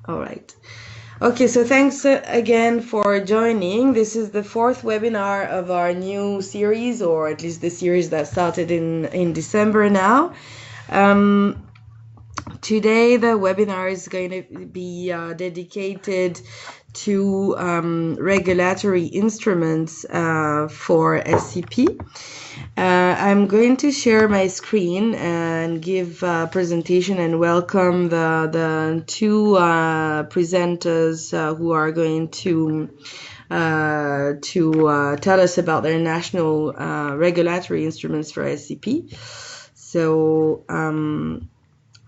All right. Okay, so thanks again for joining. This is the fourth webinar of our new series, or at least the series that started in December now. Today, the webinar is going to be dedicated to regulatory instruments for SCP. I'm going to share my screen and give a presentation and welcome the two presenters who are going to tell us about their national regulatory instruments for SCP. So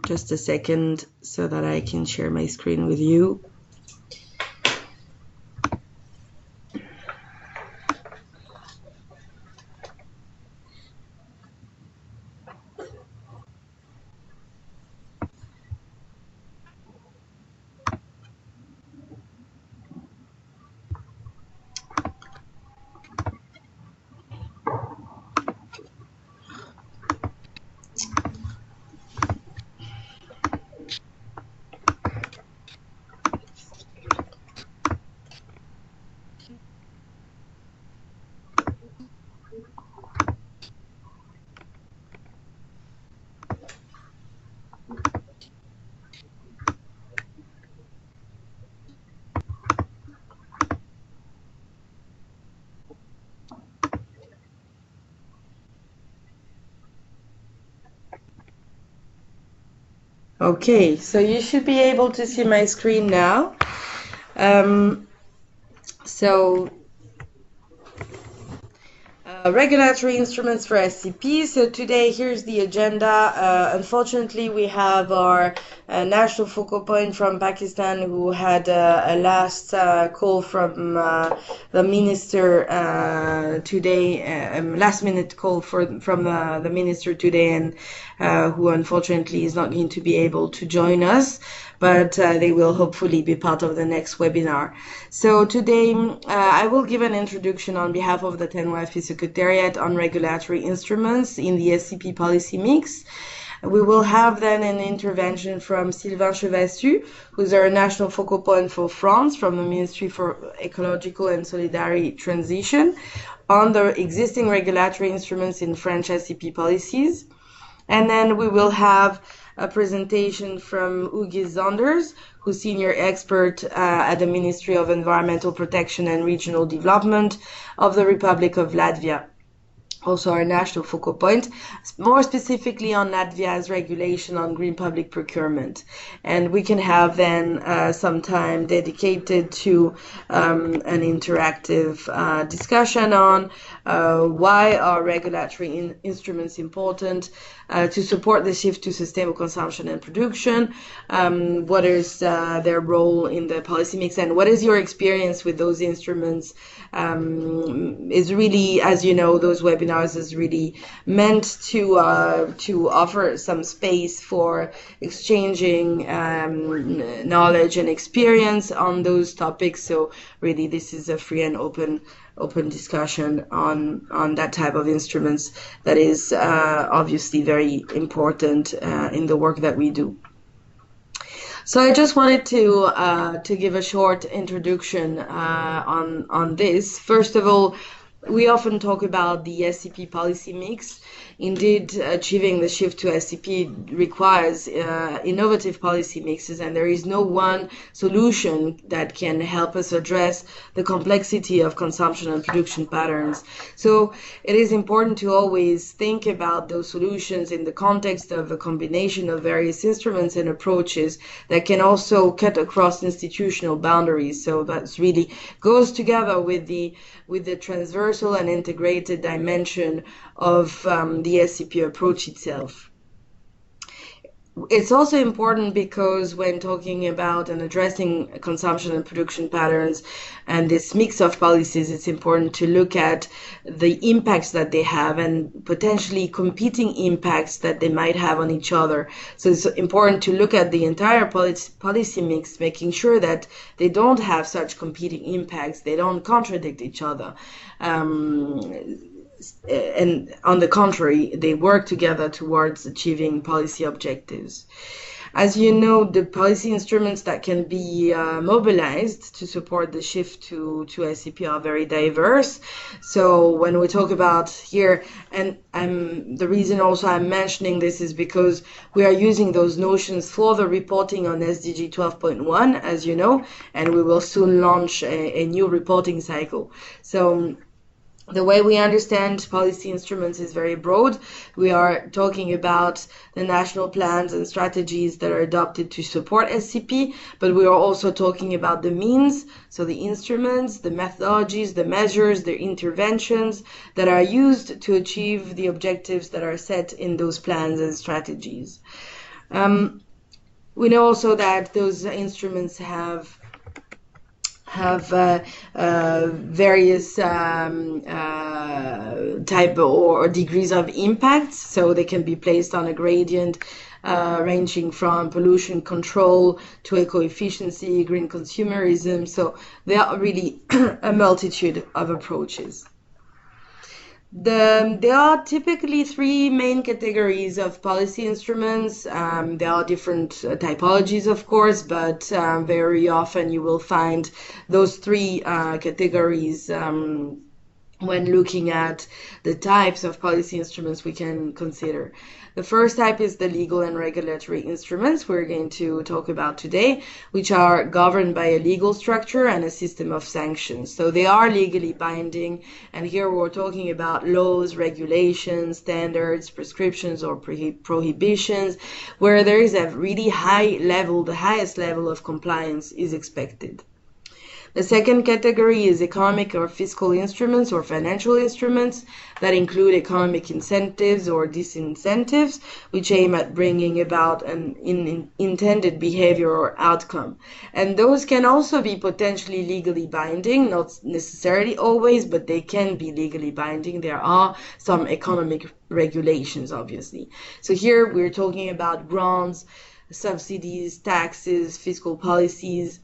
just a second so that I can share my screen with you. Okay, so you should be able to see my screen now. Regulatory instruments for SCP. So today, here's the agenda. Unfortunately, we have our national focal point from Pakistan who had a last call from the minister today, last minute call from the minister today, and who unfortunately is not going to be able to join us, but they will hopefully be part of the next webinar. So today I will give an introduction on behalf of the 10YFP Secretariat on regulatory instruments in the SCP policy mix. We will have then an intervention from Sylvain Chevassus, who's our national focal point for France from the Ministry for Ecological and Solidarity Transition on the existing regulatory instruments in French SCP policies. And then we will have a presentation from Ugi Zonders, who's senior expert at the Ministry of Environmental Protection and Regional Development of the Republic of Latvia. Also our national focal point, more specifically on Latvia's regulation on green public procurement. And we can have then some time dedicated to an interactive discussion on why are regulatory instruments important to support the shift to sustainable consumption and production, what is their role in the policy mix, and what is your experience with those instruments. Is really, as you know, those webinars is really meant to offer some space for exchanging knowledge and experience on those topics. So really, this is a free and open discussion on that type of instruments that is obviously very important in the work that we do. So I just wanted to give a short introduction on this. First of all, we often talk about the SCP policy mix. Indeed, achieving the shift to SCP requires innovative policy mixes, and there is no one solution that can help us address the complexity of consumption and production patterns. So it is important to always think about those solutions in the context of a combination of various instruments and approaches that can also cut across institutional boundaries. So that really goes together with the transversal and integrated dimension of the SCP approach itself. It's also important because when talking about and addressing consumption and production patterns and this mix of policies, it's important to look at the impacts that they have and potentially competing impacts that they might have on each other. So it's important to look at the entire policy mix, making sure that they don't have such competing impacts, they don't contradict each other. and on the contrary, they work together towards achieving policy objectives. As you know, the policy instruments that can be mobilized to support the shift to SCP are very diverse. So when we talk about here, and the reason also I'm mentioning this is because we are using those notions for the reporting on SDG 12.1, as you know, and we will soon launch a new reporting cycle. So the way we understand policy instruments is very broad. We are talking about the national plans and strategies that are adopted to support SCP, but we are also talking about the means, so the instruments, the methodologies, the measures, the interventions that are used to achieve the objectives that are set in those plans and strategies. We know also that those instruments have various type or degrees of impact, so they can be placed on a gradient ranging from pollution control to eco-efficiency, green consumerism. So there are really a multitude of approaches. There are typically three main categories of policy instruments. There are different typologies, of course, but very often you will find those three categories when looking at the types of policy instruments we can consider. The first type is the legal and regulatory instruments we're going to talk about today, which are governed by a legal structure and a system of sanctions. So they are legally binding, and here we're talking about laws, regulations, standards, prescriptions, or prohibitions, where there is a really high level, the highest level of compliance is expected. The second category is economic or fiscal instruments or financial instruments that include economic incentives or disincentives, which aim at bringing about an intended behavior or outcome. And those can also be potentially legally binding, not necessarily always, but they can be legally binding. There are some economic regulations, obviously. So here we're talking about grants, subsidies, taxes, fiscal policies,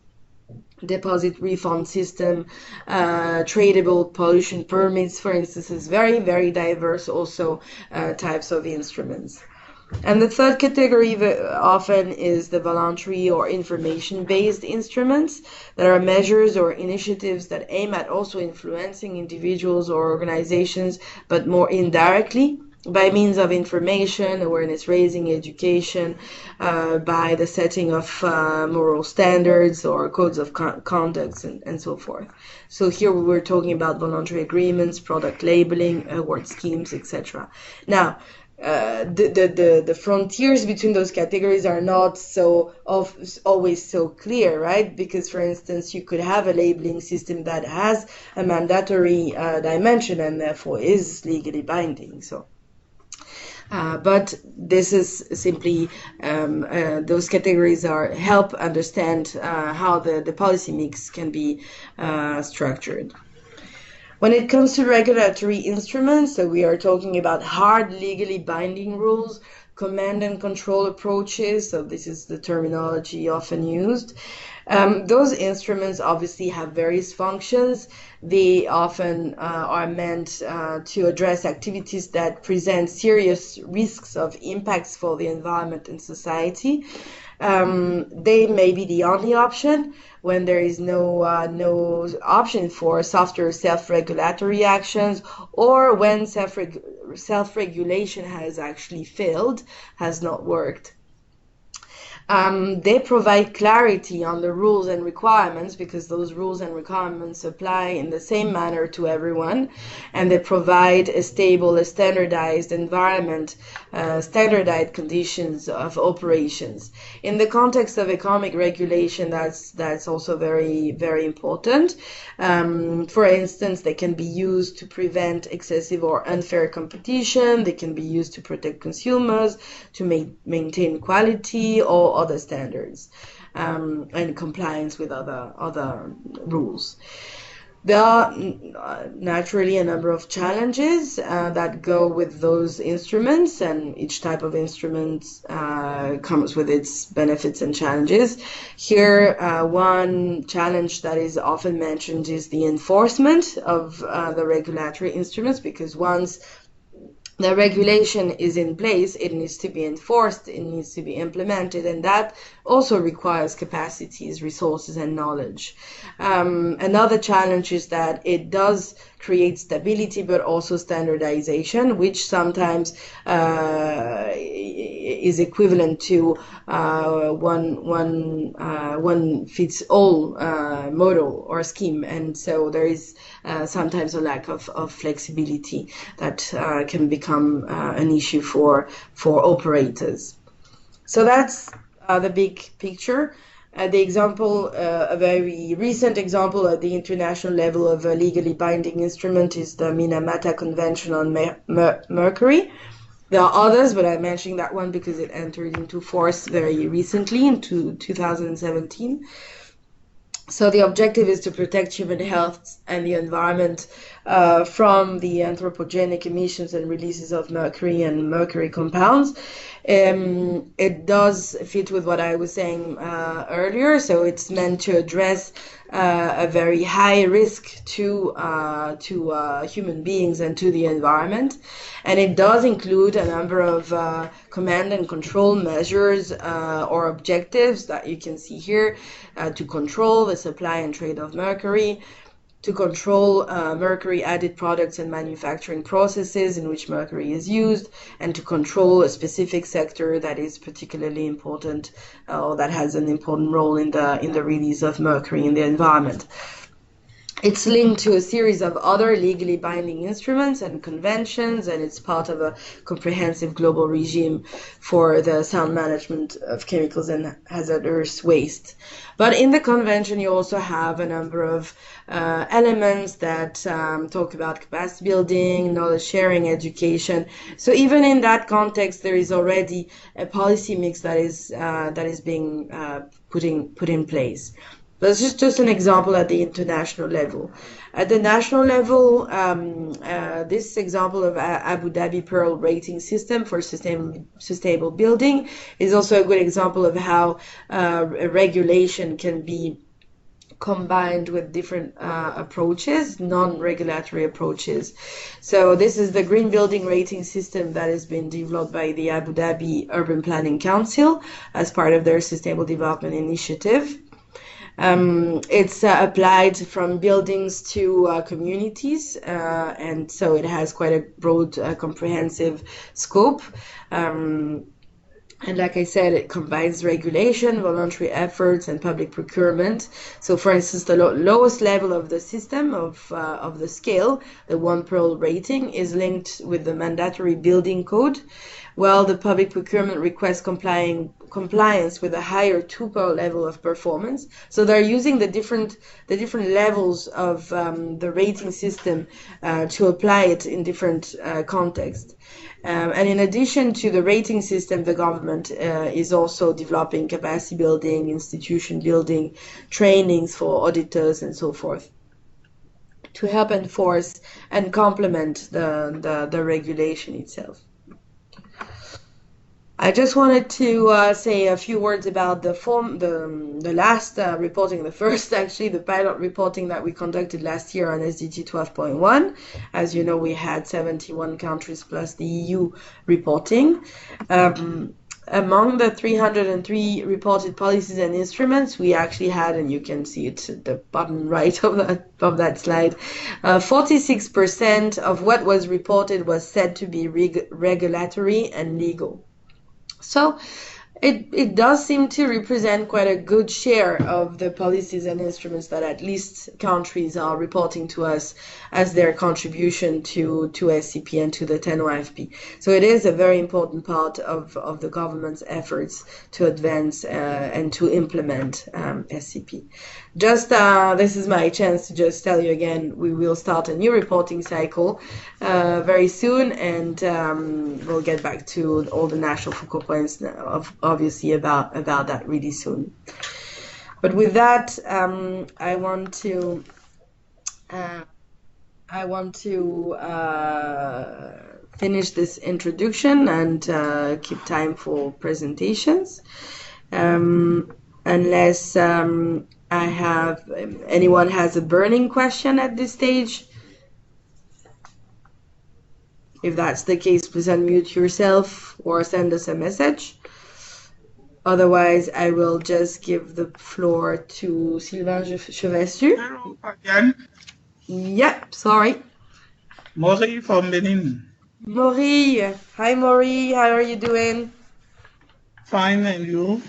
deposit refund system, tradable pollution permits, for instance, is very, very diverse also types of instruments. And the third category often is the voluntary or information-based instruments that are measures or initiatives that aim at also influencing individuals or organizations, but more indirectly, by means of information, awareness raising, education, by the setting of moral standards or codes of conduct and so forth. So here we were talking about voluntary agreements, product labeling, award schemes, etc. Now, the frontiers between those categories are not always so clear, right? Because, for instance, you could have a labeling system that has a mandatory dimension and therefore is legally binding. So. But this is simply those categories help understand how the policy mix can be structured. When it comes to regulatory instruments, so we are talking about hard legally binding rules, command and control approaches, so this is the terminology often used. Those instruments obviously have various functions. They often are meant to address activities that present serious risks of impacts for the environment and society. They may be the only option when there is no option for softer self-regulatory actions, or when self-regulation has actually failed, has not worked. They provide clarity on the rules and requirements, because those rules and requirements apply in the same manner to everyone, and they provide a stable, a standardized environment, standardized conditions of operations. In the context of economic regulation, that's also very, very important. For instance, they can be used to prevent excessive or unfair competition. They can be used to protect consumers, to maintain quality or other standards, and compliance with other rules. There are naturally a number of challenges that go with those instruments, and each type of instrument comes with its benefits and challenges. Here, one challenge that is often mentioned is the enforcement of the regulatory instruments, because once the regulation is in place, it needs to be enforced, it needs to be implemented, and that also requires capacities, resources, and knowledge. Another challenge is that it does create stability, but also standardization, which sometimes is equivalent to one fits all model or scheme, and so there is sometimes a lack of flexibility that can become an issue for operators. So that's the big picture. The example, a very recent example at the international level of a legally binding instrument is the Minamata Convention on Mercury. There are others, but I'm mentioning that one because it entered into force very recently, into 2017. So the objective is to protect human health and the environment from the anthropogenic emissions and releases of mercury and mercury compounds. It does fit with what I was saying earlier. So it's meant to address a very high risk to human beings and to the environment. And it does include a number of command and control measures or objectives that you can see here to control the supply and trade of mercury, to control mercury added products and manufacturing processes in which mercury is used, and to control a specific sector that is particularly important or that has an important role in the release of mercury in the environment. It's linked to a series of other legally binding instruments and conventions, and it's part of a comprehensive global regime for the sound management of chemicals and hazardous waste. But in the convention, you also have a number of elements that talk about capacity building, knowledge sharing, education. So even in that context, there is already a policy mix that is being put in place. That's just an example at the international level. At the national level, this example of Abu Dhabi Pearl rating system for sustainable building is also a good example of how a regulation can be combined with different approaches, non-regulatory approaches. So this is the green building rating system that has been developed by the Abu Dhabi Urban Planning Council as part of their Sustainable Development Initiative. It's applied from buildings to communities, and so it has quite a broad, comprehensive scope. And like I said, it combines regulation, voluntary efforts, and public procurement. So, for instance, the lowest level of the system of the scale, the 1 Pearl rating, is linked with the mandatory building code, while the public procurement requests compliance with a higher 2 Pearl level of performance. So they're using the different levels of the rating system to apply it in different contexts. And in addition to the rating system, the government is also developing capacity building, institution building, trainings for auditors, and so forth, to help enforce and complement the regulation itself. I just wanted to say a few words about the last reporting, the first actually, the pilot reporting that we conducted last year on SDG 12.1. As you know, we had 71 countries plus the EU reporting. Among the 303 reported policies and instruments, we actually had, and you can see it at the bottom right of that slide, 46% of what was reported was said to be regulatory and legal. So it does seem to represent quite a good share of the policies and instruments that at least countries are reporting to us as their contribution to SCP and to the 10 OFP. So it is a very important part of the government's efforts to advance and to implement SCP. Just this is my chance to just tell you again, we will start a new reporting cycle very soon, and we'll get back to all the national focal points obviously about that really soon. But with that, I want to Uh, I want to finish this introduction and keep time for presentations. Unless I have anyone has a burning question at this stage. If that's the case, please unmute yourself or send us a message. Otherwise, I will just give the floor to Sylvain Chevessu. Hello, again. Yep, sorry. Mori from Benin. Maury. Hi, Maury. How are you doing? Fine, and you?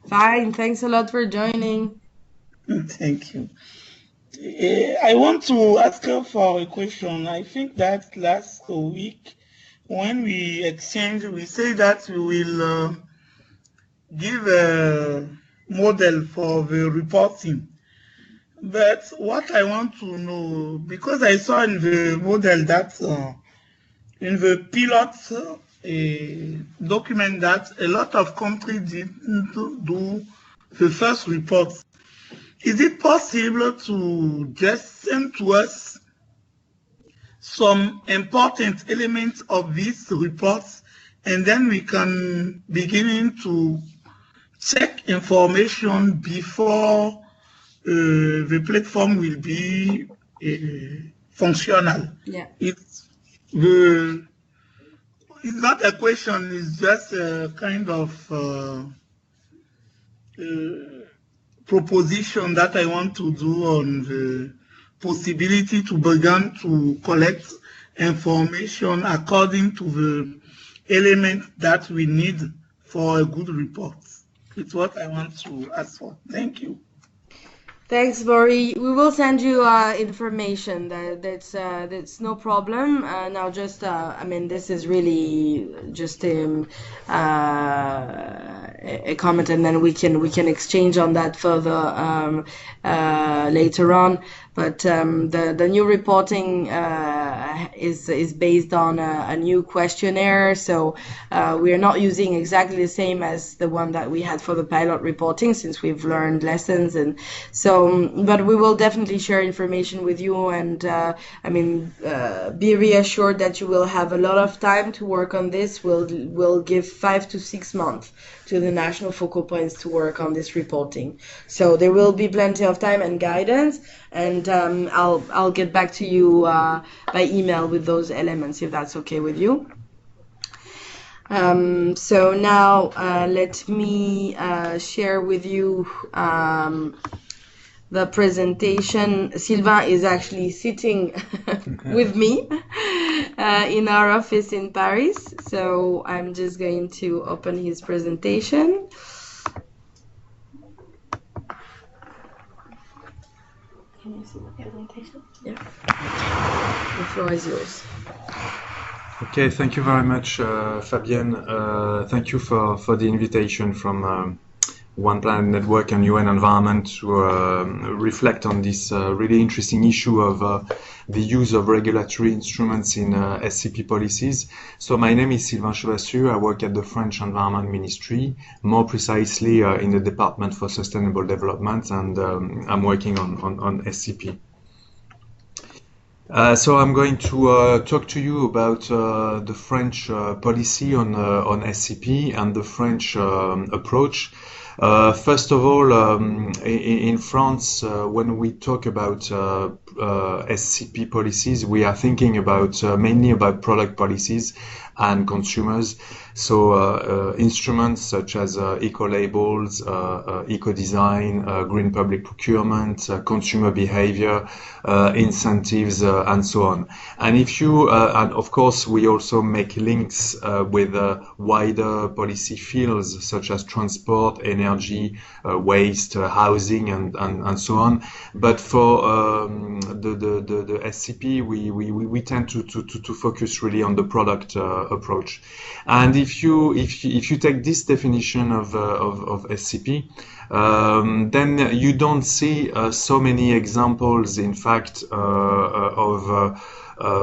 Fine. Thanks a lot for joining. Thank you. I want to ask you for a question. I think that last week when we exchanged, we say that we will give a model for the reporting. But what I want to know, because I saw in the model that in the pilot document that a lot of countries didn't do the first report. Is it possible to just send to us some important elements of these reports, and then we can begin to check information before the platform will be functional? Yeah. It's not a question, it's just a kind of proposition that I want to do on the possibility to begin to collect information according to the element that we need for a good report. It's what I want to ask for. Thank you. Thanks, Maury. We will send you information. That's no problem. Now, just I mean, this is really just a comment, and then we can exchange on that further later on. But the new reporting is based on a new questionnaire, so we are not using exactly the same as the one that we had for the pilot reporting, since we've learned lessons. And so, but we will definitely share information with you, and I mean, be reassured that you will have a lot of time to work on this. We'll give 5 to 6 months to the national focal points to work on this reporting. So there will be plenty of time and guidance, and I'll get back to you by email with those elements, if that's okay with you. So now let me share with you the presentation. Sylvain is actually sitting with me in our office in Paris. So I'm just going to open his presentation. Can you see the presentation? Yeah. The floor is yours. Okay, thank you very much, Fabienne. Thank you for the invitation from One Planet Network and UN Environment to reflect on this really interesting issue of the use of regulatory instruments in SCP policies. So my name is Sylvain Chevessu. I work at the French Environment Ministry, more precisely in the Department for Sustainable Development, and I'm working on SCP. So I'm going to talk to you about the French policy on SCP and the French approach. First of all, in France, when we talk about SCP policies, we are thinking about mainly about product policies and consumers. So instruments such as eco-labels, eco-design, green public procurement, consumer behavior, incentives, and so on. And if you, and of course, we also make links with wider policy fields such as transport, energy, waste, housing, and so on. But for the SCP, we tend to focus really on the product approach. And if you take this definition of SCP, then you don't see so many examples, in fact, of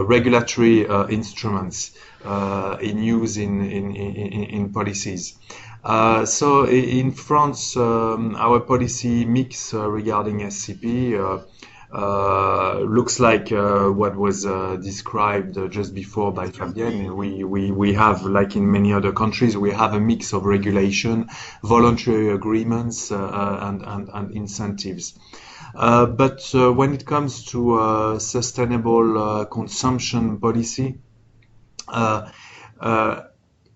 regulatory instruments in use in policies. So in France, our policy mix regarding SCP looks like what was described just before by Fabienne. We have, like in many other countries, we have a mix of regulation, voluntary agreements, and incentives. But when it comes to sustainable consumption policy, uh, uh,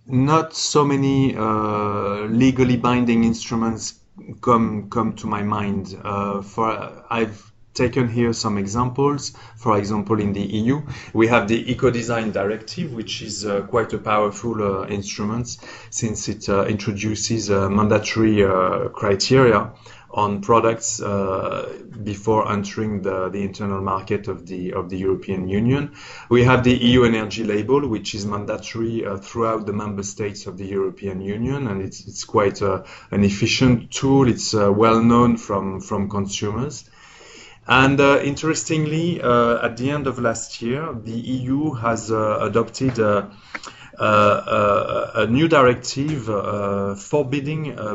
not so many legally binding instruments come to my mind. I've taken here some examples. For example, in the EU, we have the Eco-Design Directive, which is quite a powerful instrument since it introduces mandatory criteria on products before entering the internal market of the European Union. We have the EU Energy Label, which is mandatory throughout the member states of the European Union, and it's quite an efficient tool. It's well known from consumers. And interestingly, at the end of last year, the EU has adopted a new directive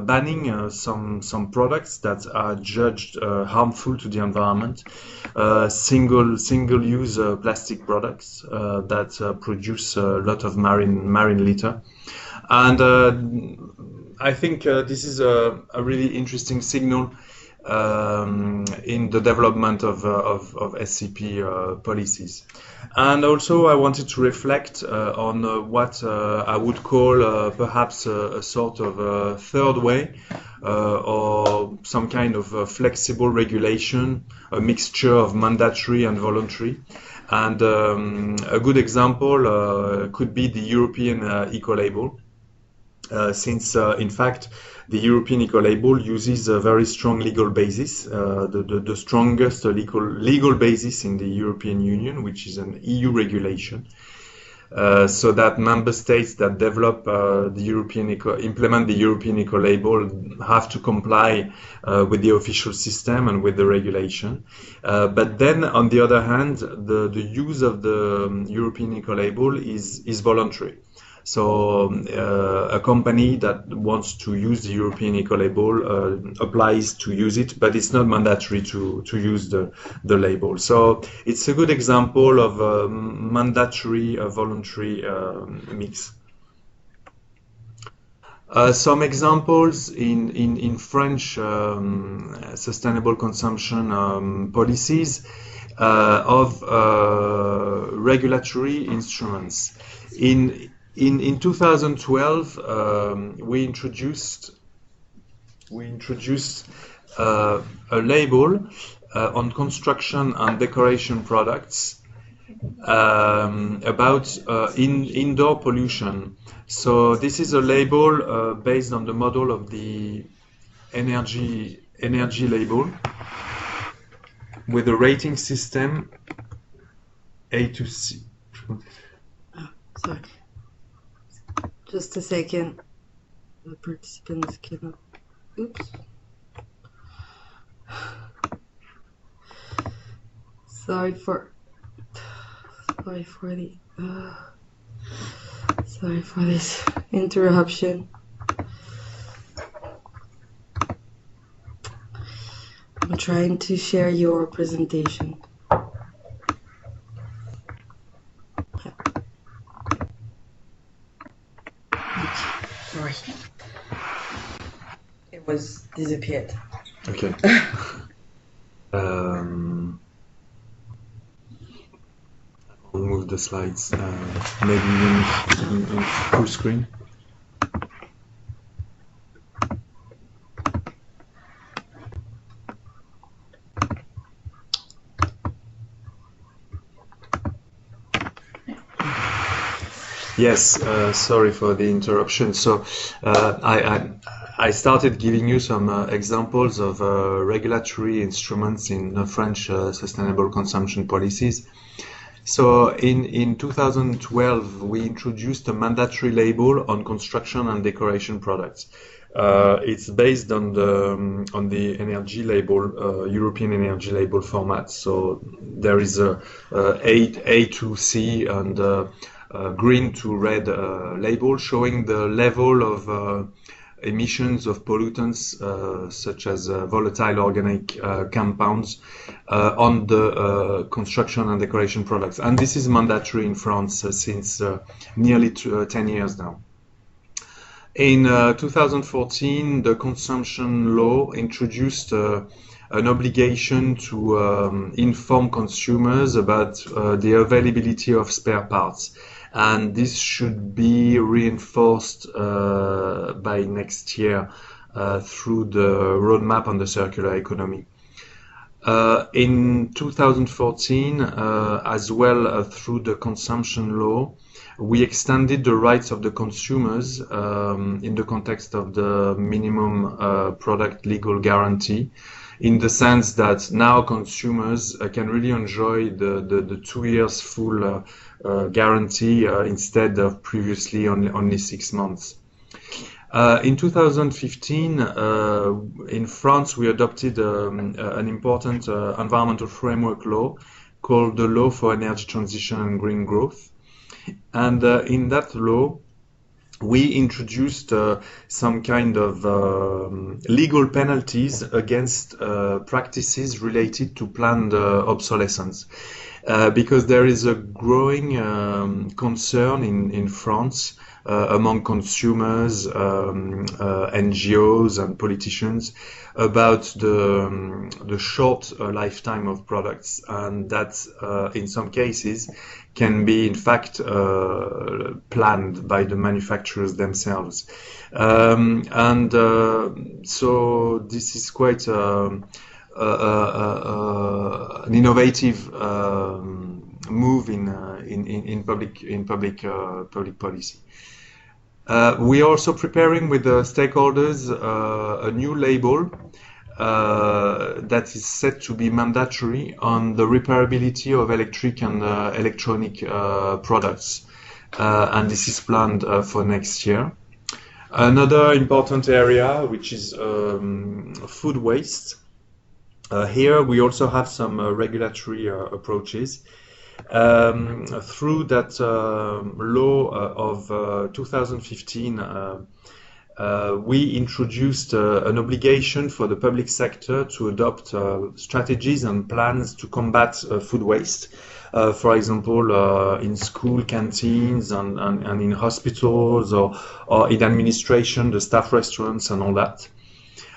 banning some products that are judged harmful to the environment, single-use plastic products that produce a lot of marine litter. And I think this is a really interesting signal in the development of SCP policies. And also I wanted to reflect on what I would call perhaps a sort of third way or some kind of flexible regulation, a mixture of mandatory and voluntary. And a good example could be the European Eco-Label. Since in fact the European Eco-Label uses a very strong legal basis, the strongest legal basis in the European Union, which is an EU regulation, so that member states that develop implement the European Eco-Label have to comply with the official system and with the regulation. But then, on the other hand, the use of the European Eco-Label is voluntary. So a company that wants to use the European Eco-Label applies to use it, but it's not mandatory to use the label. So it's a good example of a mandatory voluntary mix. Some examples in French sustainable consumption policies of regulatory instruments. In 2012, we introduced a label on construction and decoration products about indoor pollution. So this is a label based on the model of the energy label with a rating system A to C. Sorry. Just a second. The participants came up. Oops. Sorry for this interruption. I'm trying to share your presentation. Sorry. It was disappeared. Okay. I'll move the slides maybe in full screen. Yes, sorry for the interruption. So I started giving you some examples of regulatory instruments in French sustainable consumption policies. So in 2012, we introduced a mandatory label on construction and decoration products. It's based on the energy label, European energy label format. So there is a to C and green to red label showing the level of emissions of pollutants such as volatile organic compounds on the construction and decoration products. And this is mandatory in France since nearly 10 years now. In 2014, the consumption law introduced an obligation to inform consumers about the availability of spare parts. And this should be reinforced by next year through the roadmap on the circular economy. In 2014, as well through the consumption law, we extended the rights of the consumers in the context of the minimum product legal guarantee, in the sense that now consumers can really enjoy the 2 years full guarantee instead of previously only 6 months. In 2015, in France, we adopted an important environmental framework law called the Law for Energy Transition and Green Growth. And in that law, we introduced some kind of legal penalties against practices related to planned obsolescence. Because there is a growing concern in France among consumers, NGOs and politicians about the short lifetime of products, and that in some cases can be in fact planned by the manufacturers themselves. So this is quite an innovative move in public policy. We are also preparing with the stakeholders a new label that is set to be mandatory on the repairability of electric and electronic products, and this is planned for next year. Another important area, which is food waste. Here we also have some regulatory approaches. Through that law of 2015, we introduced an obligation for the public sector to adopt strategies and plans to combat food waste. For example, in school canteens and in hospitals or in administration, the staff restaurants and all that.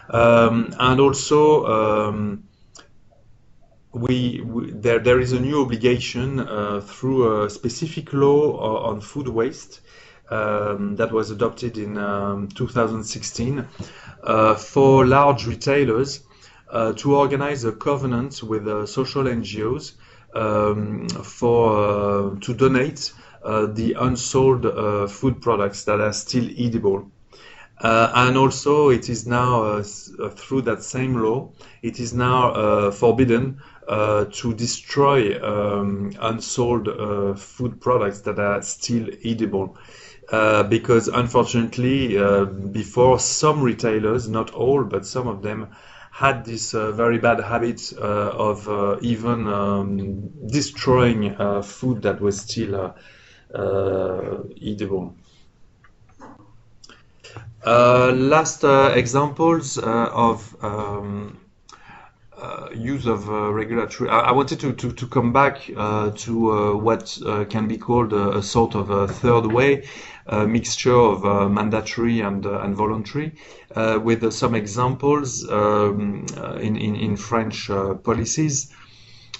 And also, there is a new obligation through a specific law on food waste that was adopted in 2016 for large retailers to organize a covenant with social NGOs to donate the unsold food products that are still edible. And also it is now, through that same law, it is now forbidden to destroy unsold food products that are still edible. Because unfortunately, before, some retailers, not all, but some of them, had this very bad habit of even destroying food that was still edible. Last examples of use of regulatory. I wanted to come back to what can be called a sort of a third way, a mixture of mandatory and voluntary, with some examples in French policies.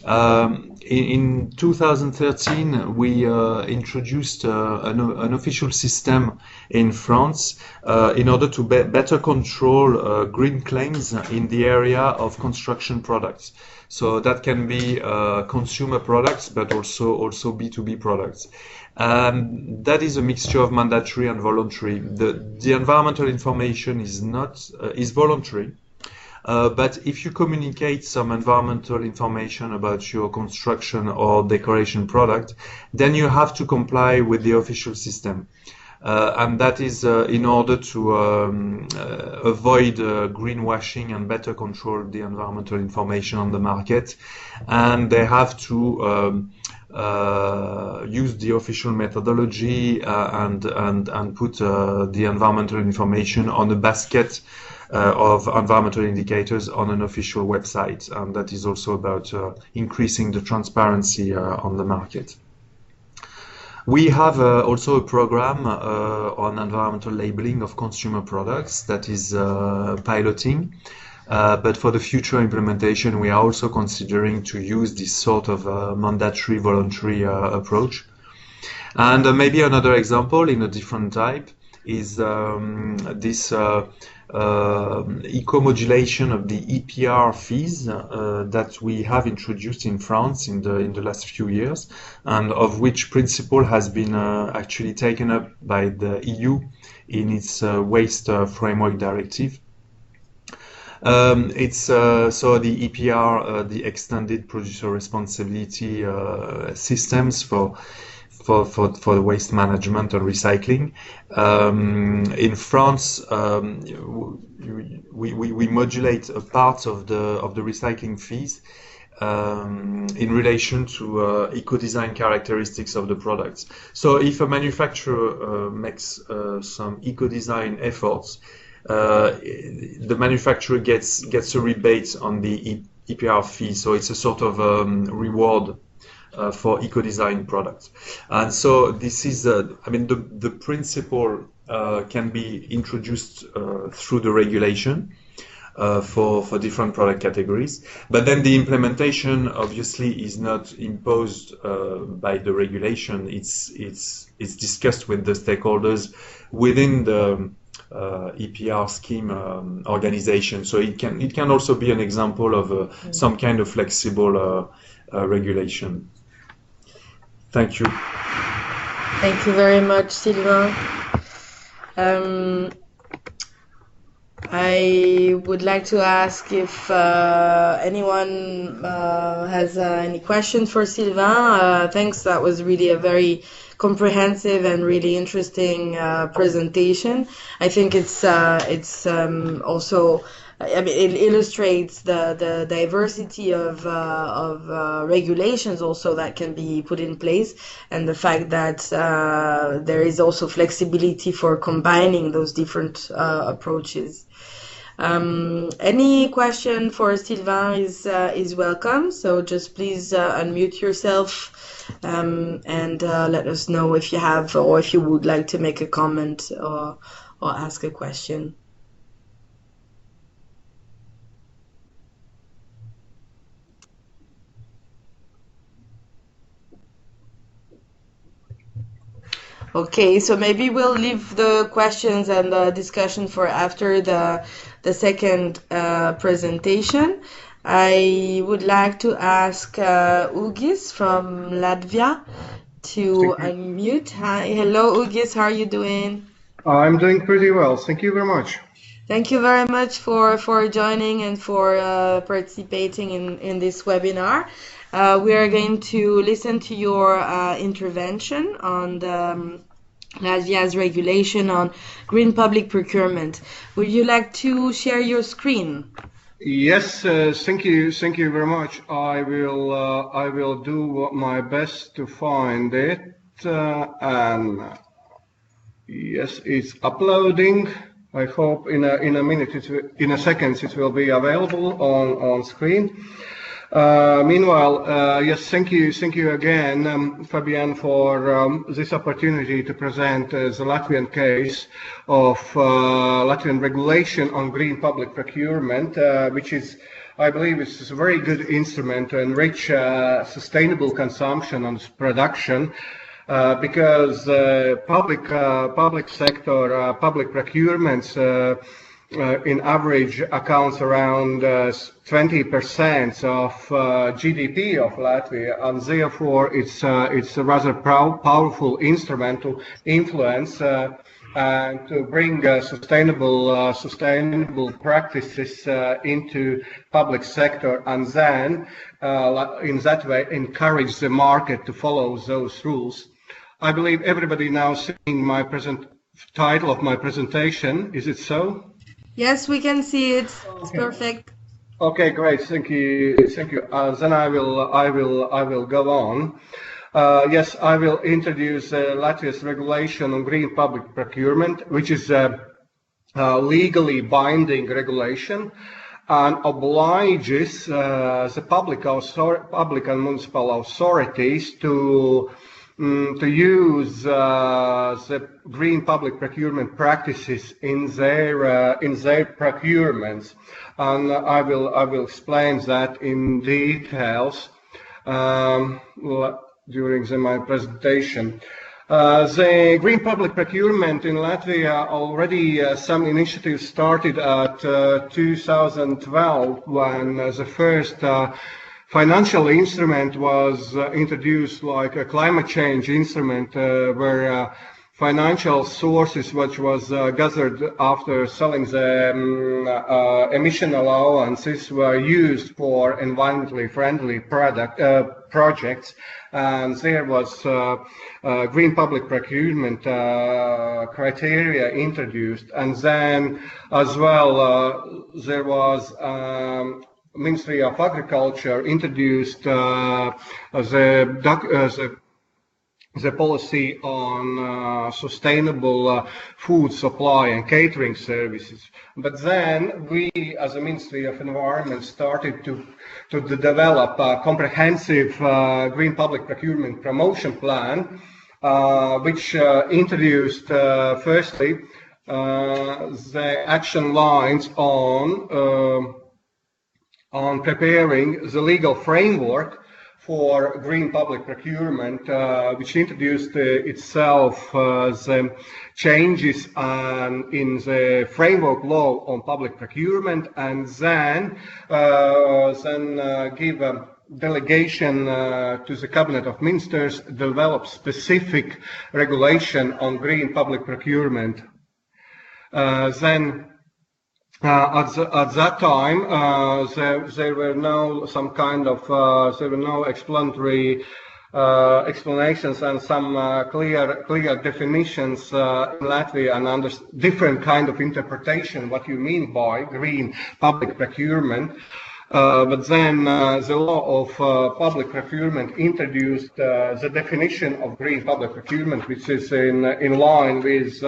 In 2013, we introduced an official system in France in order to better control green claims in the area of construction products. So that can be consumer products, but also B2B products. That is a mixture of mandatory and voluntary. The environmental information is voluntary. But if you communicate some environmental information about your construction or decoration product, then you have to comply with the official system. And that is in order to avoid greenwashing and better control the environmental information on the market. And they have to use the official methodology and put the environmental information on a basket of environmental indicators on an official website, and that is also about increasing the transparency on the market. We have also a program on environmental labeling of consumer products that is piloting. But for the future implementation, we are also considering to use this sort of mandatory voluntary approach. And maybe another example in a different type is this eco-modulation of the EPR fees that we have introduced in France in the last few years, and of which principle has been actually taken up by the EU in its waste framework directive. It's so the EPR, the extended producer responsibility systems for the waste management and recycling. In France, we modulate a part of the recycling fees in relation to eco-design characteristics of the products. So if a manufacturer makes some eco-design efforts, the manufacturer gets a rebate on the EPR fee, so it's a sort of reward for eco-design products. And so this is, I mean, the principle can be introduced through the regulation for different product categories, but then the implementation obviously is not imposed by the regulation. It's discussed with the stakeholders within the EPR scheme organization. So it can also be an example of some kind of flexible regulation. Thank you. Thank you very much, Sylvain. I would like to ask if anyone has any questions for Sylvain. Thanks, that was really a very comprehensive and really interesting presentation. I think it's also, I mean, it illustrates the diversity of regulations also that can be put in place, and the fact that there is also flexibility for combining those different approaches. Any question for Sylvain is welcome. So just please unmute yourself and let us know if you have, or if you would like to make a comment or ask a question. Okay, so maybe we'll leave the questions and the discussion for after the second presentation. I would like to ask Ugis from Latvia to unmute. Hi, hello Ugis, how are you doing? I'm doing pretty well, thank you very much. Thank you very much for joining and for participating in this webinar. We are going to listen to your intervention on the Latvia's regulation on green public procurement. Would you like to share your screen? Yes, thank you very much. I will do my best to find it, and yes, it's uploading. I hope in a minute, in a second, it will be available on screen. Meanwhile, yes, thank you again, Fabienne, for this opportunity to present the Latvian case of Latvian regulation on green public procurement, which is, I believe, is a very good instrument to enrich sustainable consumption and production, because public sector public procurements in average accounts around 20% of GDP of Latvia, and therefore it's a rather powerful instrument to influence and to bring sustainable practices into public sector, and then in that way encourage the market to follow those rules. I believe everybody now seeing my title of my presentation. Is it so? Yes, we can see it. It's perfect. Okay, great. Thank you. Then I will go on. Yes, I will introduce Latvia's regulation on green public procurement, which is a legally binding regulation and obliges the public and municipal authorities to use the green public procurement practices in their procurements, and I will explain that in details during my presentation. The green public procurement in Latvia already some initiatives started at 2012 when the first financial instrument was introduced, like a climate change instrument, where financial sources which was gathered after selling the emission allowances were used for environmentally friendly projects, and there was green public procurement criteria introduced, and then as well there was Ministry of Agriculture introduced the policy on sustainable food supply and catering services. But then we, as a Ministry of Environment, started to develop a comprehensive green public procurement promotion plan, which introduced firstly the action lines on preparing the legal framework for green public procurement, which introduced itself the changes in the framework law on public procurement, and then give a delegation to the Cabinet of Ministers, develop specific regulation on green public procurement. At that time, there were no explanatory explanations and some clear definitions in Latvia, and different kind of interpretation what you mean by green public procurement. But then the law of public procurement introduced the definition of green public procurement, which is in line with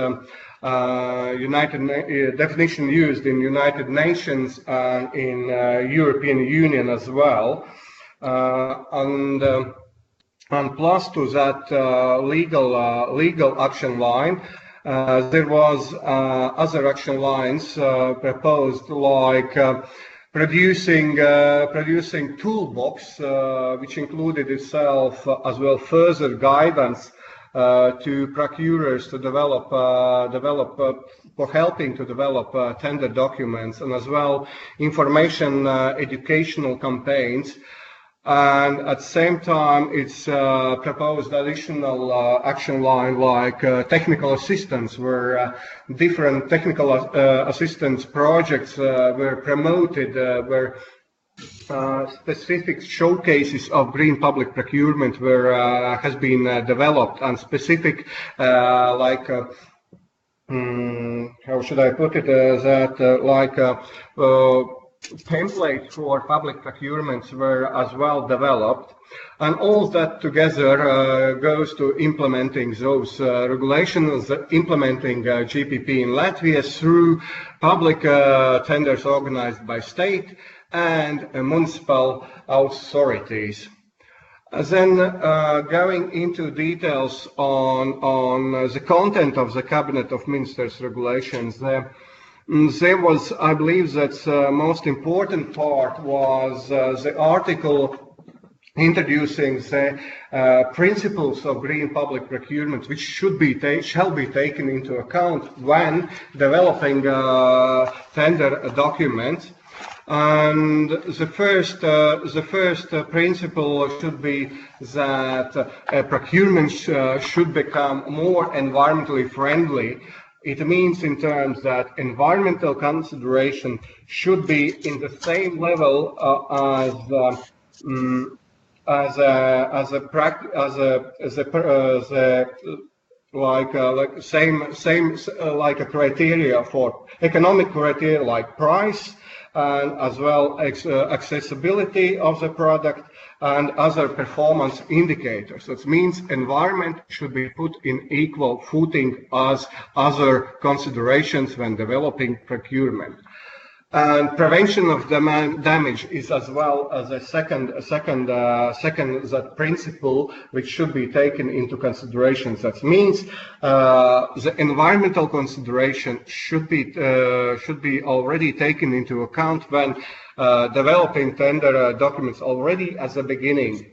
definition used in United Nations and in European Union as well, and plus to that legal action line, there was other action lines proposed, like producing toolbox, which included itself as well further guidance to procurers to develop for helping to develop tender documents, and as well information educational campaigns. And at the same time, it's proposed additional action line, like technical assistance, where different technical assistance projects were promoted, where specific showcases of green public procurement has been developed, and specific how should I put it, templates for public procurements were as well developed, and all that together goes to implementing those regulations, implementing GPP in Latvia through public tenders organized by state and municipal authorities. Then going into details on the content of the Cabinet of Ministers regulations, there was, I believe, that the most important part was the article introducing the principles of green public procurement, which shall be taken into account when developing tender documents. And the first principle should be that procurement should become more environmentally friendly. It means in terms that environmental consideration should be in the same level like a criteria for economic criteria like price and as well accessibility of the product and other performance indicators. That means environment should be put in equal footing as other considerations when developing procurement. And prevention of damage is as well as a second that principle which should be taken into consideration. That means the environmental consideration should be already taken into account when developing tender documents already at the beginning.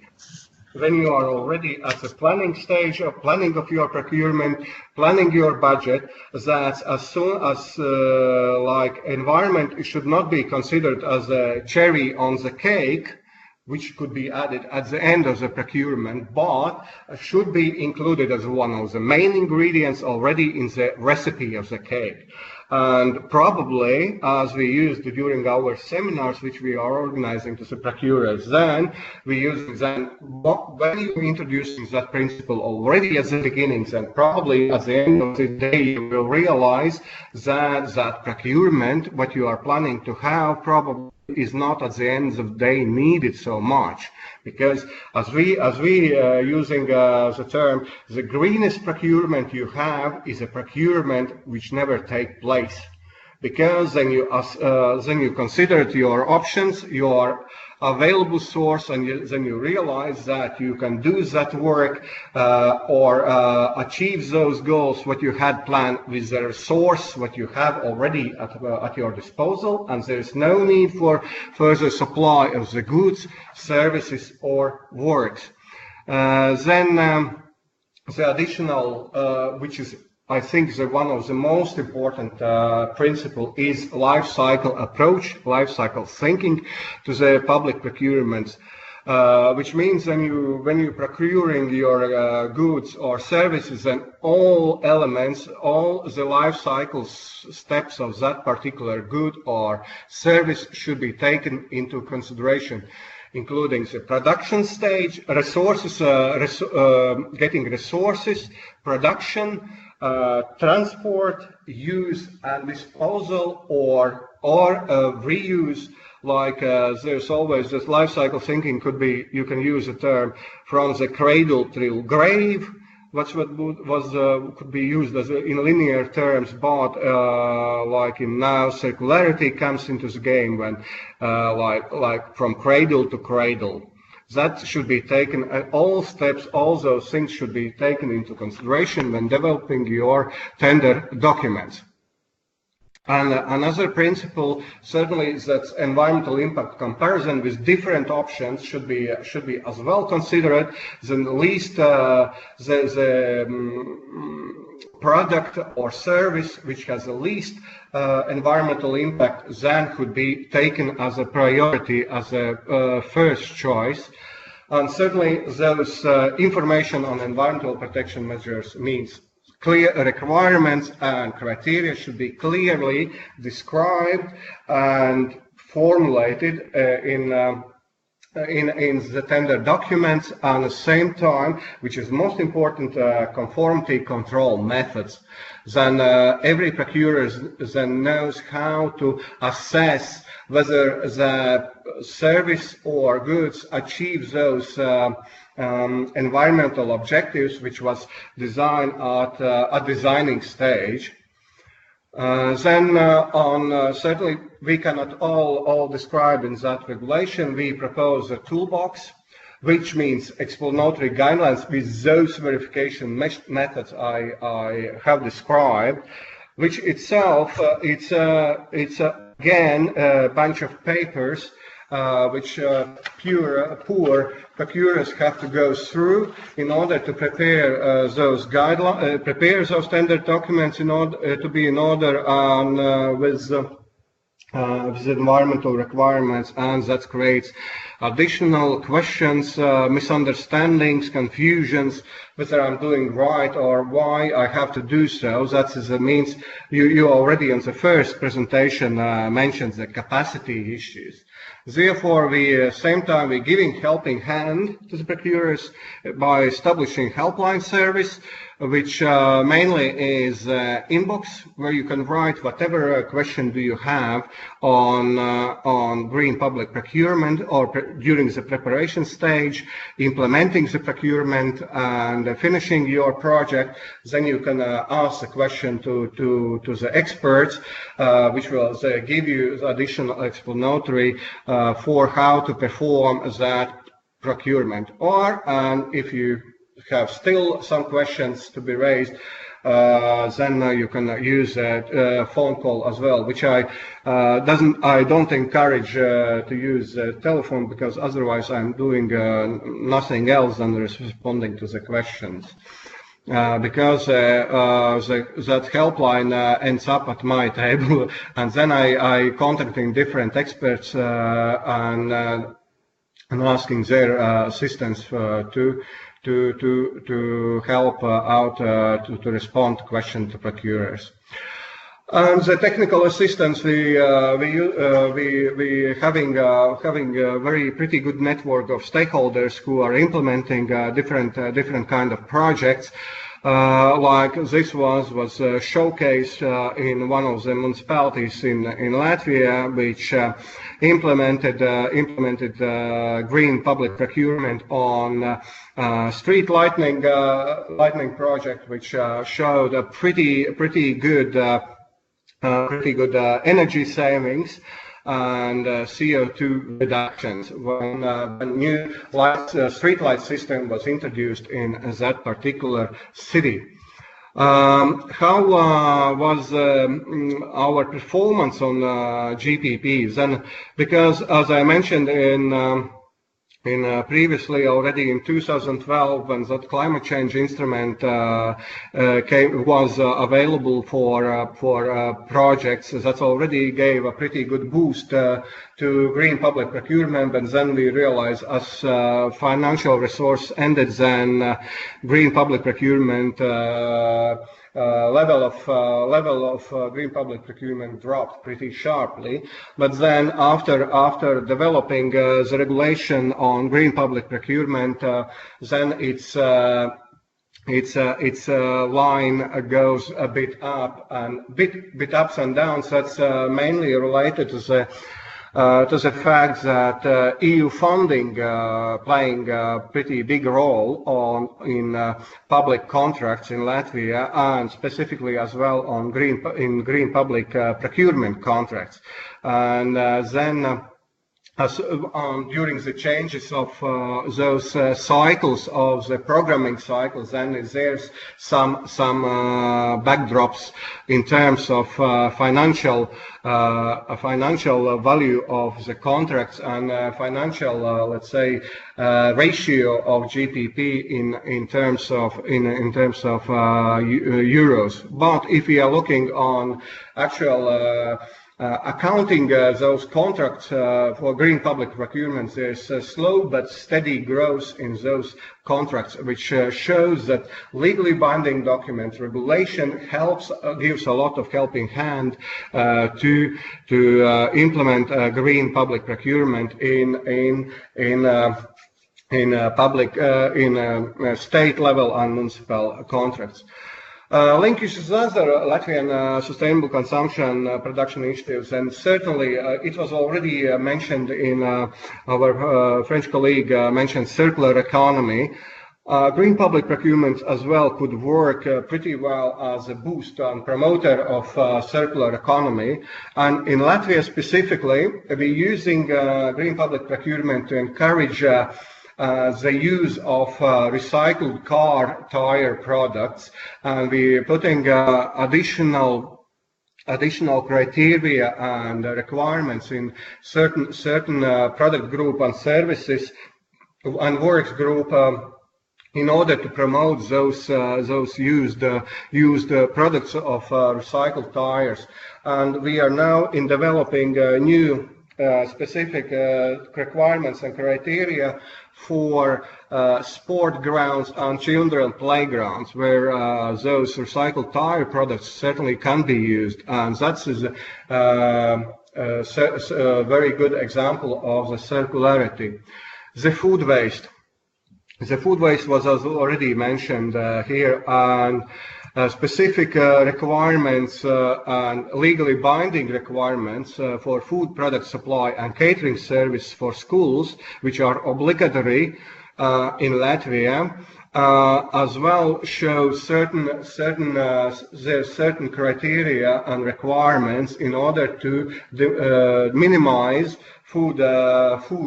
When you are already at the planning stage of planning of your procurement, planning your budget, that as soon as like environment should not be considered as a cherry on the cake, which could be added at the end of the procurement, but should be included as one of the main ingredients already in the recipe of the cake. And probably, as we used during our seminars, which we are organizing to the procurers, then we use then when you're introducing that principle already at the beginning, then probably at the end of the day you will realize that procurement, what you are planning to have, probably is not at the end of the day needed so much, because as we using the term, the greenest procurement you have is a procurement which never take place, because then you consider your options, your available source, and then you realize that you can do that work or achieve those goals what you had planned with the resource what you have already at your disposal, and there is no need for further supply of the goods, services or works. Then the additional which is I think one of the most important principle is life cycle approach, life cycle thinking to the public procurements, which means when you're procuring your goods or services, then all elements, all the life cycle steps of that particular good or service should be taken into consideration, including the production stage, resources, getting resources, production, transport, use and disposal or reuse. Like there's always this life cycle thinking could be, you can use the term from the cradle to grave, which could be used as in linear terms, but like in now circularity comes into the game when like from cradle to cradle. That should be taken, all steps, all those things should be taken into consideration when developing your tender documents. And another principle certainly is that environmental impact comparison with different options should be as well considered. The least the product or service which has the least environmental impact then could be taken as a priority, as a first choice. And certainly those information on environmental protection measures means clear requirements and criteria should be clearly described and formulated in the tender documents, and at the same time, which is most important, conformity control methods. Then every procurer then knows how to assess whether the service or goods achieve those environmental objectives which was designed at a designing stage. Certainly we cannot all describe in that regulation. We propose a toolbox, which means explanatory guidelines with those verification methods I have described, which itself it's again a bunch of papers which poor procurers have to go through in order to prepare those guidelines, prepare those standard documents in order to be in order with environmental requirements, and that creates additional questions, misunderstandings, confusions, whether I'm doing right or why I have to do so. That means you already in the first presentation mentioned the capacity issues. Therefore, same time we're giving helping hand to the procurers by establishing helpline service, which mainly is inbox, where you can write whatever question do you have on green public procurement or during the preparation stage, implementing the procurement, and finishing your project. Then you can ask the question to the experts, which will give you additional explanatory for how to perform that procurement. Or if you have still some questions to be raised, then you can use a phone call as well, which I don't encourage to use telephone, because otherwise I'm doing nothing else than responding to the questions. Because that helpline ends up at my table, and then I contacting different experts and asking their assistance to help out to respond to questions to procurers. And the technical assistance, we having a very pretty good network of stakeholders who are implementing different kind of projects. Like this was showcased in one of the municipalities in Latvia, which implemented green public procurement on street lighting project, which showed a pretty good energy savings and CO2 reductions when a new street light system was introduced in that particular city. How was our performance on GPPs? And because, as I mentioned previously already in 2012, when that climate change instrument was available for projects, that already gave a pretty good boost to green public procurement. And then we realized, as financial resource ended, then green public procurement level of green public procurement dropped pretty sharply. But then after developing the regulation on green public procurement, then its line goes a bit up and bit ups and downs. That's mainly related to the fact that EU funding playing a pretty big role in public contracts in Latvia, and specifically as well on green public procurement contracts. And then during the changes of those cycles of the programming cycles, then there's some backdrops in terms of financial value of the contracts and financial, let's say, ratio of GPP in terms of euros. But if we are looking on actual accounting those contracts for green public procurement, there's a slow but steady growth in those contracts, which shows that legally binding document regulation gives a lot of helping hand to implement green public procurement in state level and municipal contracts. Linkage with other Latvian sustainable consumption production initiatives, and certainly it was already mentioned in our French colleague mentioned circular economy. Green public procurement as well could work pretty well as a boost and promoter of circular economy. And in Latvia specifically, we're using green public procurement to encourage the use of recycled car tire products, and we're putting additional criteria and requirements in certain product group and services and works group in order to promote those used products of recycled tires. And we are now in developing new specific requirements and criteria for sport grounds and children playgrounds, where those recycled tire products certainly can be used. And that is a very good example of the circularity. The food waste. The food waste was already mentioned here, and specific requirements and legally binding requirements for food product supply and catering service for schools, which are obligatory in Latvia, as well show certain criteria and requirements in order to minimize food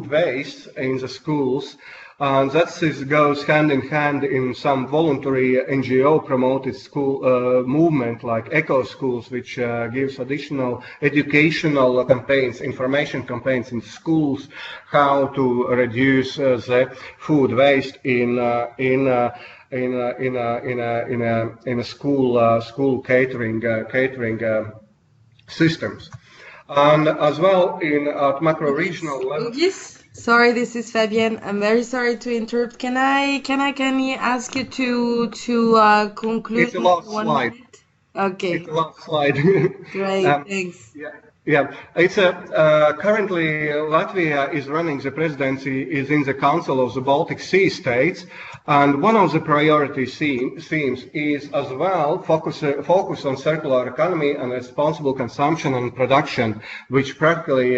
waste in the schools. And that goes hand in hand in some voluntary NGO promoted school movement like Eco Schools, which gives additional educational campaigns, information campaigns in schools, how to reduce the food waste in a school catering systems. And as well at macro regional level. Sorry, this is Fabienne. I'm very sorry to interrupt. Can I ask you to conclude? It's the last slide. Minute? Okay. It's the last slide. Great, thanks. Yeah. It's currently Latvia is running the presidency is in the Council of the Baltic Sea States, and one of the priority themes is as well focus on circular economy and responsible consumption and production, which practically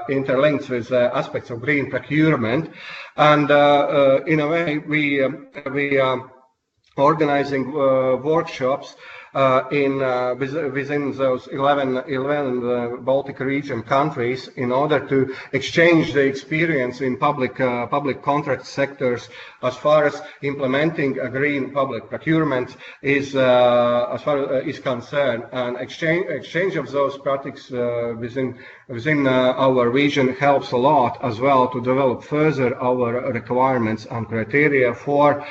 interlinks with aspects of green procurement. And in a way, we are organizing workshops within those 11 Baltic region countries in order to exchange the experience in public contract sectors as far as implementing a green public procurement is concerned, and exchange of those practices within our region helps a lot as well to develop further our requirements and criteria for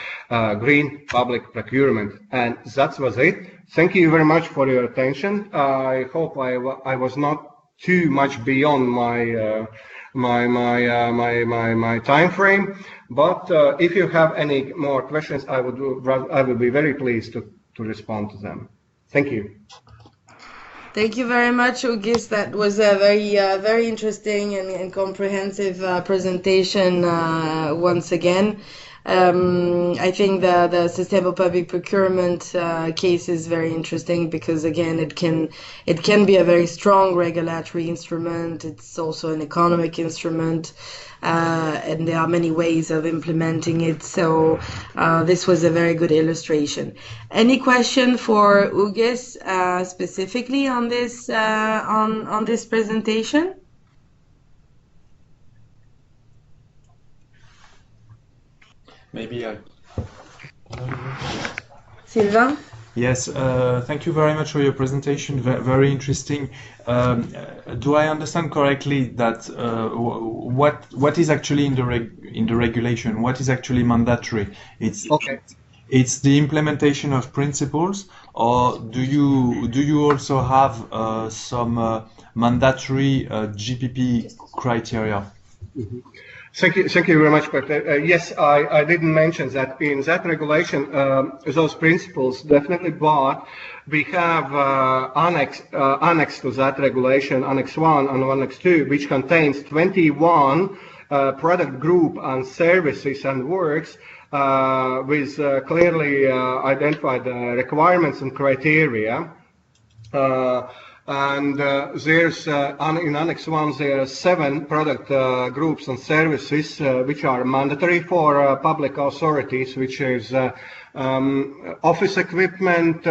green public procurement. And that was it. Thank you very much for your attention. I hope I was not too much beyond my time frame. But if you have any more questions, I would be very pleased to respond to them. Thank you. Thank you very much, Ugis. That was a very interesting and comprehensive presentation once again. I think the sustainable public procurement case is very interesting because again it can be a very strong regulatory instrument. It's also an economic instrument, and there are many ways of implementing it. So this was a very good illustration. Any question for Ugis specifically on this presentation? Maybe I. Sylvain? Yes, thank you very much for your presentation. Very interesting. Do I understand correctly that what is actually in the regulation? What is actually mandatory? It's the implementation of principles, or do you also have some mandatory GPP criteria? Mm-hmm. Thank you very much, but yes, I didn't mention that in that regulation, those principles definitely, but we have annex to that regulation, Annex 1 and Annex 2, which contains 21 product group and services and works with clearly identified requirements and criteria. And there's in Annex 1 there are 7 product groups and services which are mandatory for public authorities, which is office equipment,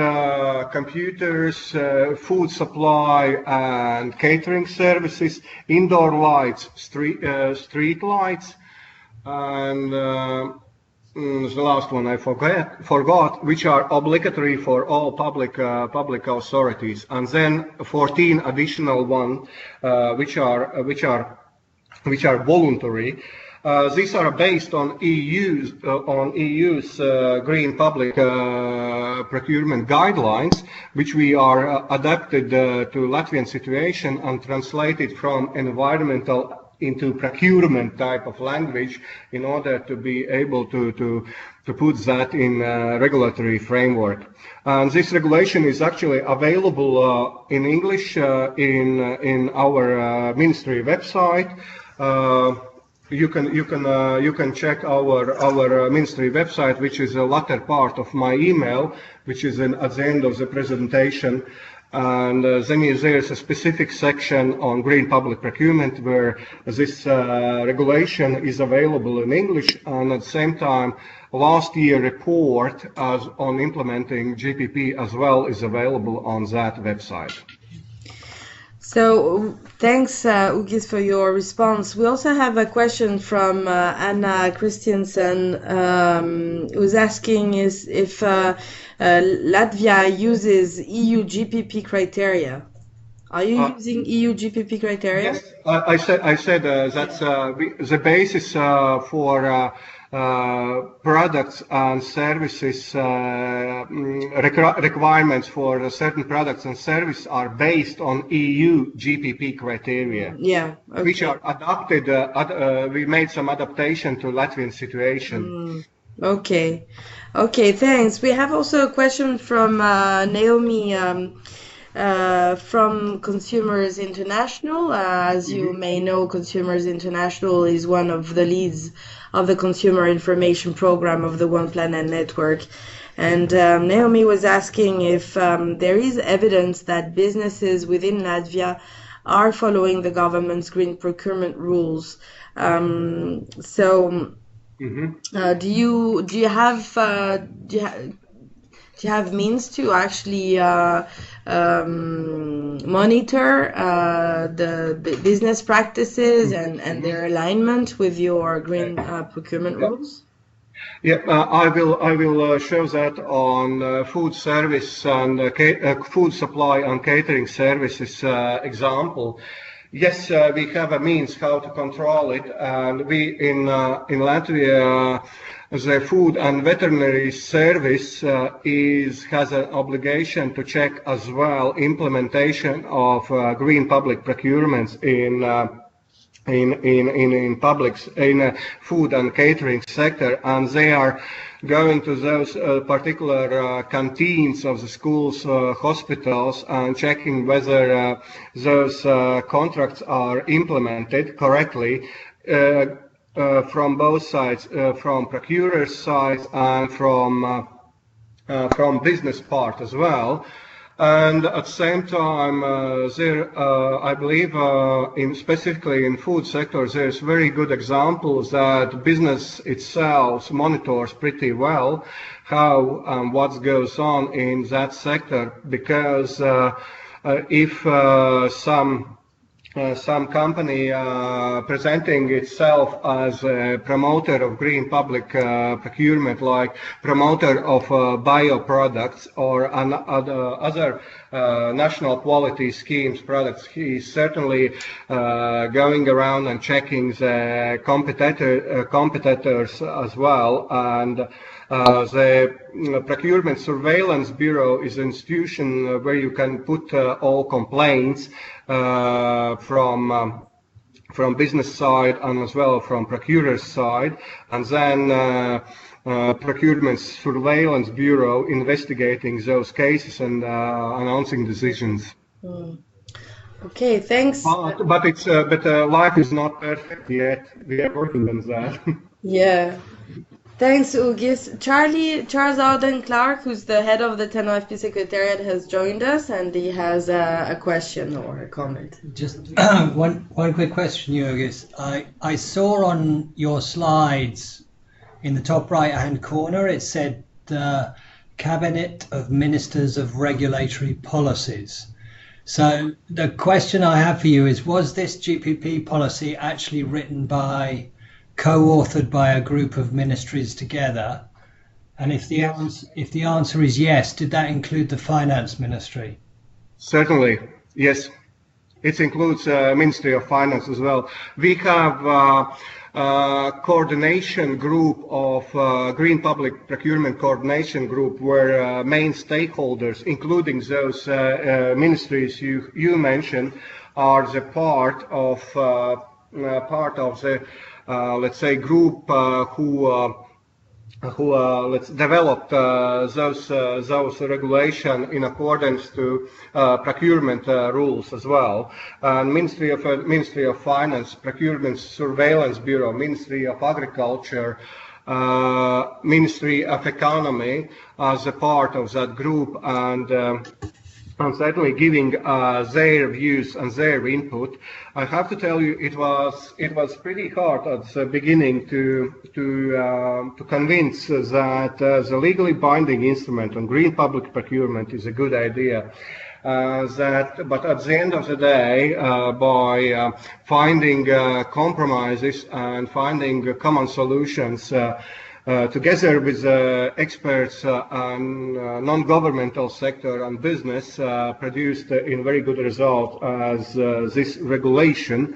computers, food supply and catering services, indoor lights, street lights, and the last one I forgot, which are obligatory for all public authorities, and then 14 additional ones which are voluntary. These are based on EU's green public procurement guidelines, which we are adapted to Latvian situation and translated from environmental into procurement type of language in order to be able to put that in regulatory framework. And this regulation is actually available in English in our ministry website. you can check our ministry website, which is a latter part of my email, which is at the end of the presentation. And then there's a specific section on green public procurement where this regulation is available in English, and at the same time, last year report on implementing GPP as well is available on that website. So thanks, Ugis, for your response. We also have a question from Anna Christiansen, who's asking if Latvia uses EU GPP criteria. Are you using EU GPP criteria? Yes, I said that's the basis for products and services, requirements for certain products and services are based on EU GPP criteria. Yeah, okay. Which are adopted. We made some adaptation to Latvian situation. Okay, thanks. We have also a question from Naomi from Consumers International. As you may know, Consumers International is one of the leads of the consumer information program of the One Planet Network. And Naomi was asking if there is evidence that businesses within Latvia are following the government's green procurement rules. Do you have means to actually monitor the business practices and their alignment with your green procurement rules? Yeah, I will show that on food service and food supply and catering services example. Yes, we have a means how to control it, and we in Latvia, the Food and Veterinary Service has an obligation to check as well implementation of green public procurements in food and catering sector, and they are going to those particular canteens of the schools, hospitals, and checking whether those contracts are implemented correctly from both sides, from procurer's side and from business part as well. And at the same time, I believe, specifically in food sector, there's very good examples that business itself monitors pretty well how and what goes on in that sector. Because if some company presenting itself as a promoter of green public procurement, like promoter of bio products or other national quality schemes products, he's certainly going around and checking the competitors as well. And the Procurement Surveillance Bureau is an institution where you can put all complaints from business side and as well from procurer's side, and then Procurement Surveillance Bureau investigating those cases and announcing decisions. Okay, thanks. But life is not perfect yet. We are working on that. Yeah. Thanks, Ugis. Charles Alden Clark, who's the head of the 10OFP Secretariat, has joined us, and he has a question or a comment. Just one quick question, Ugis. I saw on your slides in the top right-hand corner, it said Cabinet of Ministers of Regulatory Policies. So the question I have for you is, was this GPP policy actually written by, co-authored by a group of ministries together? And if the answer is yes, did that include the Finance Ministry? Certainly, yes. It includes Ministry of Finance as well. We have coordination group of Green Public Procurement Coordination Group, where main stakeholders, including those ministries you mentioned, are the part of the let's say group who who let's developed those regulation in accordance to procurement rules as well. And Ministry of Finance, Procurement Surveillance Bureau, Ministry of Agriculture, Ministry of Economy as a part of that group, and certainly giving their views and their input. I have to tell you, it was pretty hard at the beginning to convince that the legally binding instrument on green public procurement is a good idea. But at the end of the day, by finding compromises and finding common solutions, together with experts and non-governmental sector and business, produced in very good result as this regulation.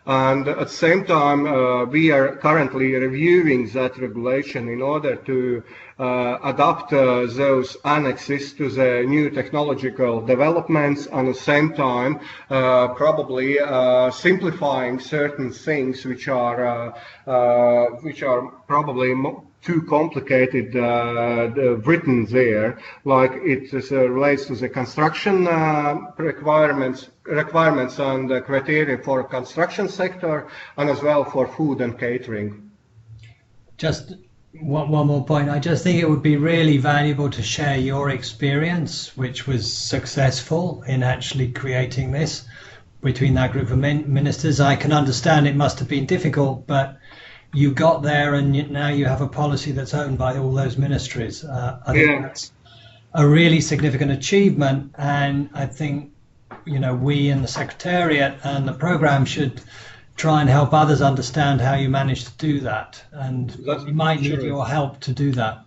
And at the same time, we are currently reviewing that regulation in order to adapt those annexes to the new technological developments, and at the same time probably simplifying certain things which are probably too complicated written there, like it relates to the construction requirements and criteria for construction sector, and as well for food and catering. Just one more point. I just think it would be really valuable to share your experience, which was successful in actually creating this between that group of ministers. I can understand it must have been difficult, but you got there, and now you have a policy that's owned by all those ministries. I think that's a really significant achievement, and I think we in the Secretariat and the program should try and help others understand how you managed to do that, and we might need your help to do that.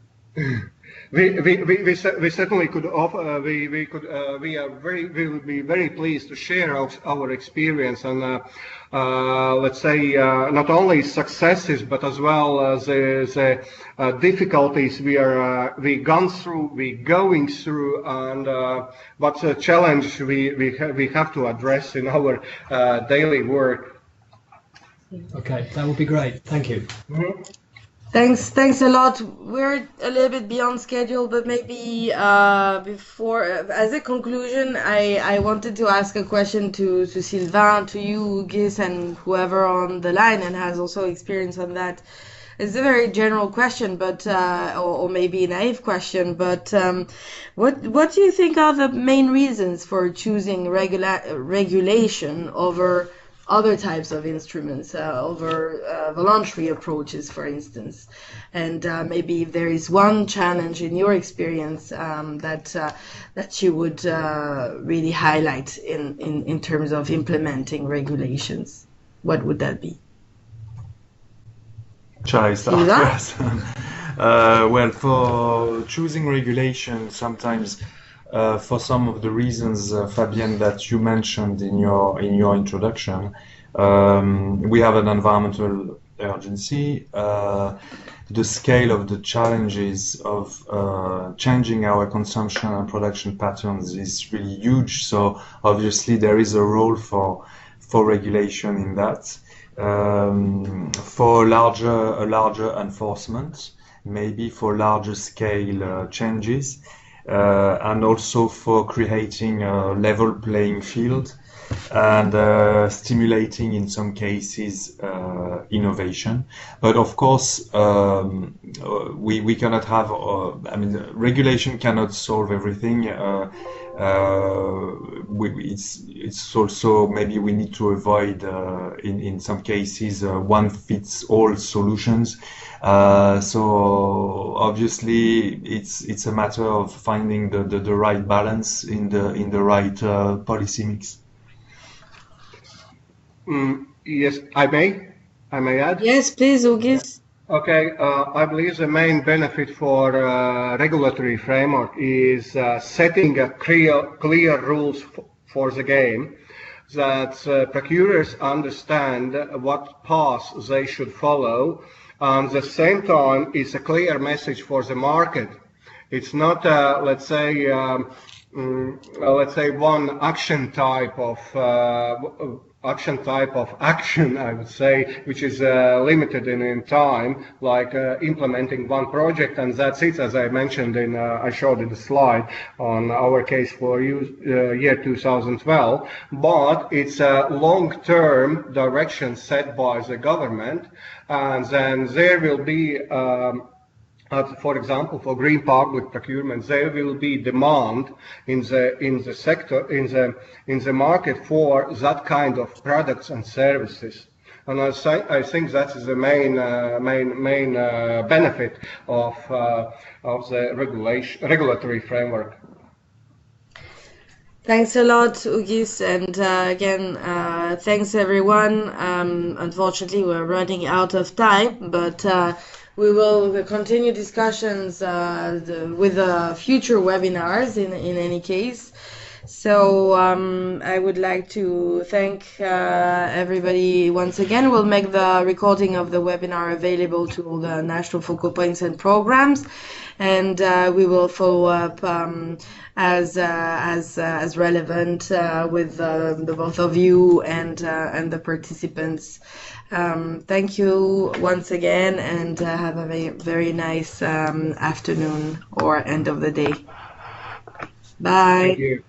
We certainly could offer. We would be very pleased to share our experience and let's say not only successes but as well as the difficulties we going through, and what's a challenge we have to address in our daily work. Okay, that would be great. Thank you. Mm-hmm. Thanks a lot. We're a little bit beyond schedule, but maybe before, as a conclusion, I wanted to ask a question to Sylvain, to you, Gis, and whoever on the line and has also experience on that. It's a very general question, but or maybe a naive question, but what do you think are the main reasons for choosing regulation over other types of instruments, over voluntary approaches, for instance? And maybe if there is one challenge in your experience that you would really highlight in terms of implementing regulations, what would that be? Shall I start? Yes. Well, for choosing regulation, sometimes for some of the reasons, Fabienne, that you mentioned in your introduction, we have an environmental urgency. The scale of the challenges of changing our consumption and production patterns is really huge. So obviously there is a role for regulation in that. For a larger enforcement, maybe for larger scale changes. And also for creating a level playing field and stimulating, in some cases, innovation. But of course, we cannot have, regulation cannot solve everything. It's also, maybe we need to avoid, in some cases, one-fits-all solutions. So obviously it's a matter of finding the right balance in the right policy mix. Yes, I may add? Yes, please, August. Okay, I believe the main benefit for regulatory framework is setting a clear rules for the game, that procurers understand what path they should follow. And at the same time, it's a clear message for the market. It's not, let's say, let's say, one action type of action, I would say, which is limited in time, like implementing one project, and that's it. As I mentioned I showed in the slide on our case for year 2012. But it's a long-term direction set by the government, and then there will be. For example, for green public procurement, there will be demand in the sector, in the market for that kind of products and services. And I think that is the main benefit of the regulatory framework. Thanks a lot, Ugis, and again, thanks everyone. Unfortunately, we're running out of time, but we will continue discussions with future webinars in any case. So I would like to thank everybody once again. We'll make the recording of the webinar available to all the national focal points and programs, and we will follow up as relevant with the both of you and the participants. Thank you once again, and have a very nice afternoon or end of the day. Bye. Thank you.